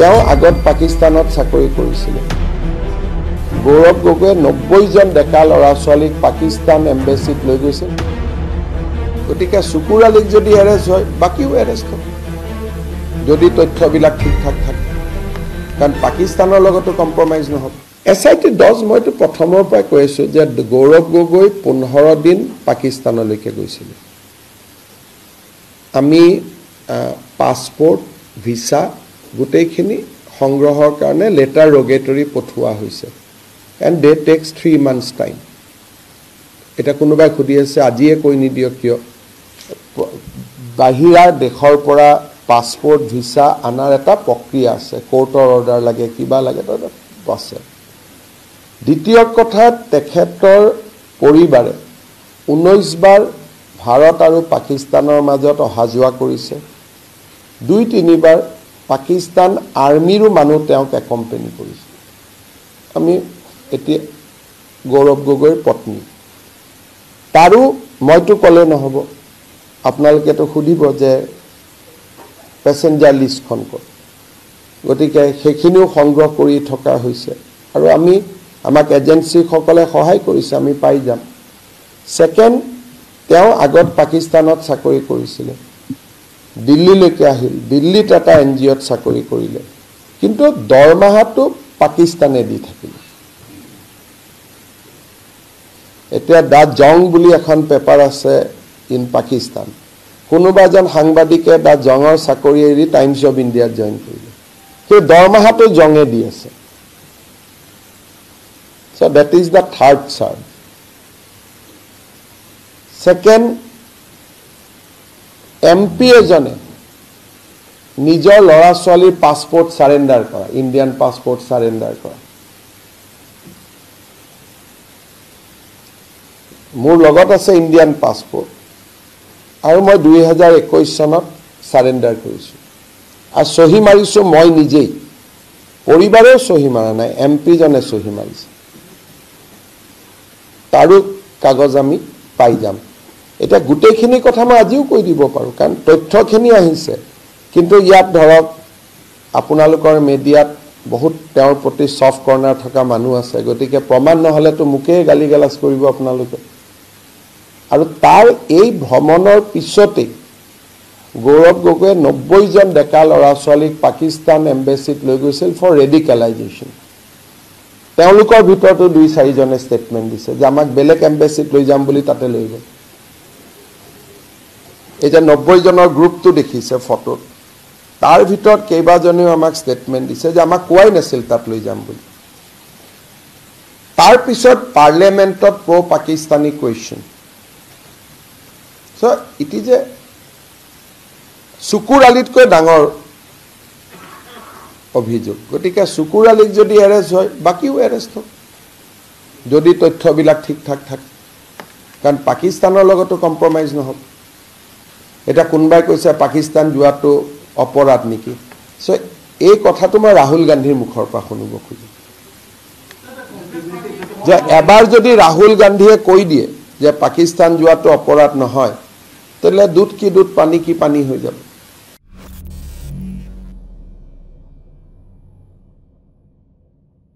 তেওঁ আগত পাকিস্তানত চাকৰি কৰিছিল গৌৰৱ গগৈয়ে 90 জন ডেকা ল'ৰা ছোৱালীক পাকিস্তান এম্বেচিত লৈ গৈছিল গতিকে চুকুৰ আলীক যদি এৰেষ্ট হয় বাকিও এৰেষ্ট হ'ব যদি তথ্যবিলাক ঠিকঠাক থাকে কাৰণ পাকিস্তানৰ লগতো কম্প্ৰমাইজ নহ'ব SIT 10 মইতো প্ৰথমৰ পৰাই কৈ আছোঁ যে গৌৰৱ গগৈ 15 দিন পাকিস্তানলৈকে গৈছিল আমি পাছপোৰ্ট ভিসা গোটেইখিনি সংগ্ৰহৰ কাৰণে লেটাৰ ৰগেটৰী পঠোৱা হৈছে and they takes 3 months time এটা কোনোবাই খুদি আছে আজিয়ে কৈ নিদিও কিয় বাহিৰা দেশৰ পৰা পাছপোৰ্ট ভিসা আনাৰ এটা প্ৰক্ৰিয়া আছে কোৰ্টৰ অৰ্ডাৰ লাগে কিবা লাগে তো আছে দ্বিতীয় কথা তেখেতৰ পৰিবাৰে 19 বাৰ ভাৰত আৰু পাকিস্তানৰ মাজত অহা যোৱা কৰিছে 2-3 বাৰ পাকিস্তান আৰ্মিৰো মানুহ তেওঁক একম্পেনি কৰিছে আমি এতিয়া গৌৰৱ গগৈৰ পত্নী তাৰো মইতো ক'লে নহ'ব আপোনালোকেতো সুধিব যে পেছেঞ্জাৰ লিষ্টখন ক'ত গতিকে সেইখিনিও সংগ্ৰহ কৰি থকা হৈছে আৰু আমাক এজেন্সিসকলে সহায় কৰিছে আমি পাই যাম সেকেন্ড তেওঁ আগত পাকিস্তানত চাকৰি কৰিছিল দিল্লীলৈকে আহিল দিল্লীত এটা এনজিঅ'ত চাকৰি কৰিলে কিন্তু দৰমহাটো পাকিস্তানে দি থাকিল এতিয়া দা জং বুলি এখন পেপাৰ আছে ইন পাকিস্তান কোনোবা এজন সাংবাদিকে দা জঙৰ চাকৰি এৰি টাইমছ অফ ইণ্ডিয়াত জইন কৰিলে সেই দৰমহাটো জঙে দি আছে so that is the third charge second MP এজনে নিজৰ ল'ৰা ছোৱালীৰ পাছপোৰ্ট সাৰেন্ডাৰ কৰা ইণ্ডিয়ান পাছপোৰ্ট সাৰেন্ডাৰ কৰা মোৰ লগত আছে ইণ্ডিয়ান পাছপোৰ্ট আৰু মই 2021 চনত সাৰেন্ডাৰ কৰিছো আৰু সহি মাৰিছো মই নিজেই পৰিবাৰেও সহি মাৰা নাই MP জনে সহি মাৰিছে তাৰো কাগজ আমি পাই যাম এটা গুটেখিনি কথা মই আজিও কৈ দিব পাৰো কাৰণ তথ্যখিনি আহিছে কিন্তু ইয়াত ধৰক আপোনালোকৰ মিডিয়াত বহুত তেওঁৰ প্ৰতি সফট কৰ্নাৰ থকা মানুহ আছে গতিকে প্ৰমাণ নহলে তো মুকে গালি গালাজ কৰিব আপোনালোকে আৰু তাৰ এই ভ্ৰমণৰ পিছতে গৌৰৱ গগৈয়ে 90 জন ডেকা ল'ৰা ছোৱালীক পাকিস্তান এম্বেচিত লৈ গৈছিল ফৰ ৰেডিকেলাইজেশ্যন তেওঁলোকৰ ভিতৰতো 2-4 জনে ষ্টেটমেন্ট দিছে যে আমাক বেলেগ এম্বেচিত লৈ যাম বুলি তাতে লৈ গ'ল এই যে 90 জনৰ গ্ৰুপটো দেখিছে ফটোত তাৰ ভিতৰত কেইবাজনেও আমাক ষ্টেটমেন্ট দিছে যে আমাক কোৱাই নাছিল তাত লৈ যাম বুলি তাৰ পিছত পাৰ্লিয়ামেন্টত প্ৰ Pakistani question so it is a চুকুৰ আলীতকৈ ডাঙৰ অভিযোগ গতিকে চুকুৰ আলীক যদি এৰেষ্ট হয় বাকিও এৰেষ্ট হ'ব যদি তথ্যবিলাক ঠিকঠাক থাকে কাৰণ পাকিস্তানৰ লগতো কম্প্ৰমাইজ নহ'ব এটা কোনবাই কৈছে পাকিস্তান যোৱাটো অপৰাধ নেকি সো এই কথাটো মই ৰাহুল গান্ধীৰ মুখৰ পৰা শুনিব খুজি যে এবাৰ যদি ৰাহুল গান্ধীয়ে কৈ দিয়ে যে পাকিস্তান যোৱাটো অপৰাধ নহয় তেলে দুধ কি দুধ পানী কি পানী হৈ যাব